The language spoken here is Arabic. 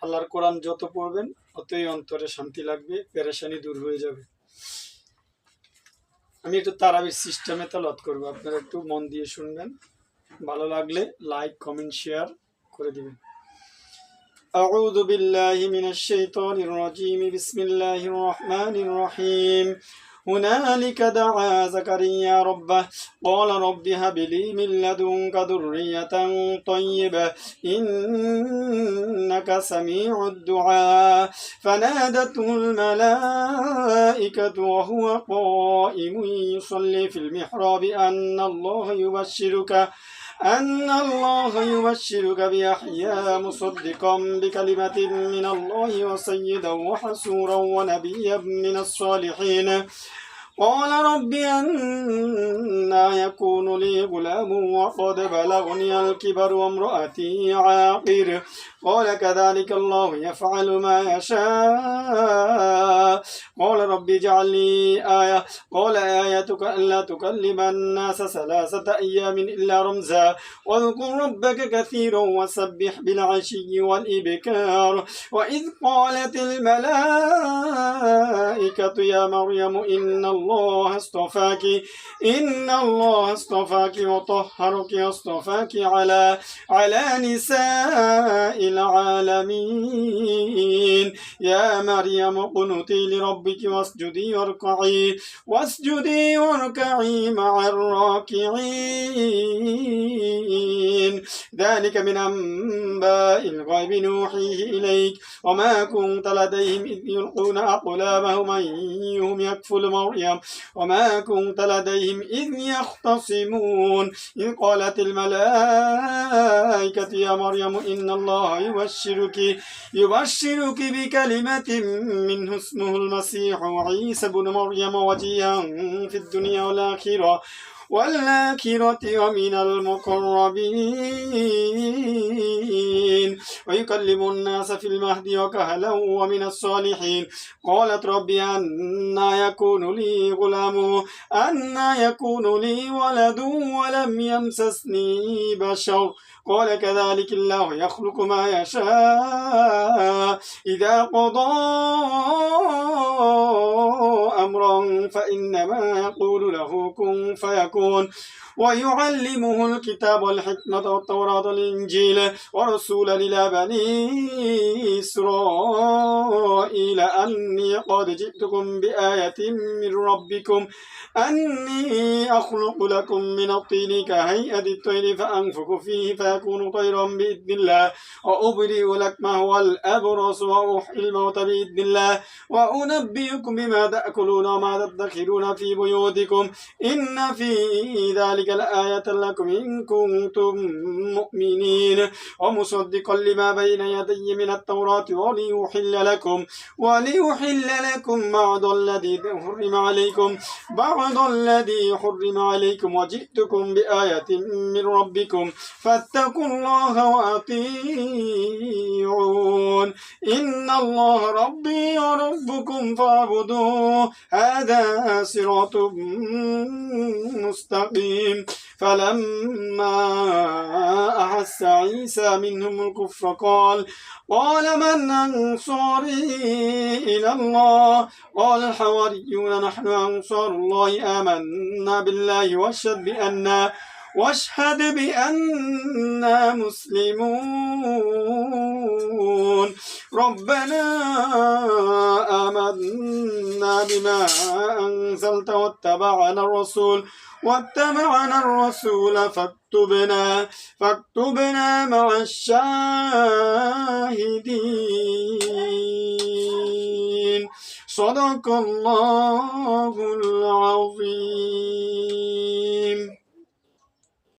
আল্লাহর কোরআন যত পড়বেন ততই অন্তরে শান্তি লাগবে, পেরেশানি দূর হয়ে যাবে। আমি একটু তারাবির সিস্টেমে তেলাওয়াত করবো, আপনারা একটু মন দিয়ে শুনবেন। ভালো লাগলে লাইক কমেন্ট শেয়ার করে দিবেন। আউযু বিল্লাহি মিনাশ শাইতানির রাজীম। বিসমিল্লাহির রহমানির রহিম। هنالك دعا زكريا ربه قال رب هب لي من لدنك ذرية طيبة إنك سميع الدعاء فنادته الملائكة وهو قائم يصلي في المحراب أن الله يبشرك بيحيى مصدقا بكلمة من الله وسيدا وحسورا ونبيا من الصالحين قال رب أنى يكون لي غلام وقد بلغني الكبر وامرأتي عاقر قال كذلك الله يفعل ما يشاء قال رب اجعل لي آية قال آيتك ألا تكلم الناس 3 أيام إلا رمزا واذكر ربك كثيرا وسبح بالعشي والإبكار وإذ قالت الملائكة يا مريم إن الله اصطفاك وطهرك واصطفاك على نساء العالمين يا مريم اقنتي لربك واسجدي واركعي مع الراكعين ذلك من أنباء الغيب نوحيه إليك وما كنت لديهم إذ يلقون أقلامهم أيهم يكفل مريم وما كنت لديهم إذ يختصمون إذ قالت الملائكة يا مريم إن الله يبشرك بكلمة منه اسمه المسيح عيسى بن مريم وجيها في الدنيا والآخرة ومن المقربين ويكلم الناس في المهد وكهلا ومن الصالحين قالت رب أنى يكون لي ولد ولم يمسسني بشر قال كذلك الله يخلق ما يشاء إذا قضى أمرا فإنما يقول له كن فيكون ويعلمه الكتاب والحكمة والتوراة والإنجيل ورسولا إلى بني إسرائيل أني قد جئتكم بآية من ربكم أني أخلق لكم من الطين كهيئة الطير فأنفخ فيه فيكون طيرا بإذن الله وأبرئ الأكمه والأبرص وأحيي الموتى بإذن الله وأنبئكم بما تأكلون وما تدخرون في بيوتكم إن في ذلك الآية لكم إن كنتم مؤمنين ومصدقا لما بين يدي من التوراة وليحل لكم بعض الذي حرم عليكم وجئتكم بآية من ربكم فاتقوا الله وأطيعون إن الله ربي وربكم فاعبدوه هذا صراط مستقيم فلما أحس عيسى منهم الكفر قال من أنصاري إلى الله قال الحواريون نحن أنصار الله آمنا بالله واشهد بأننا مسلمون ربنا آمنا بما أنزلت واتبعنا الرسول فاكتبنا مع الشاهدين صدق الله العظيم.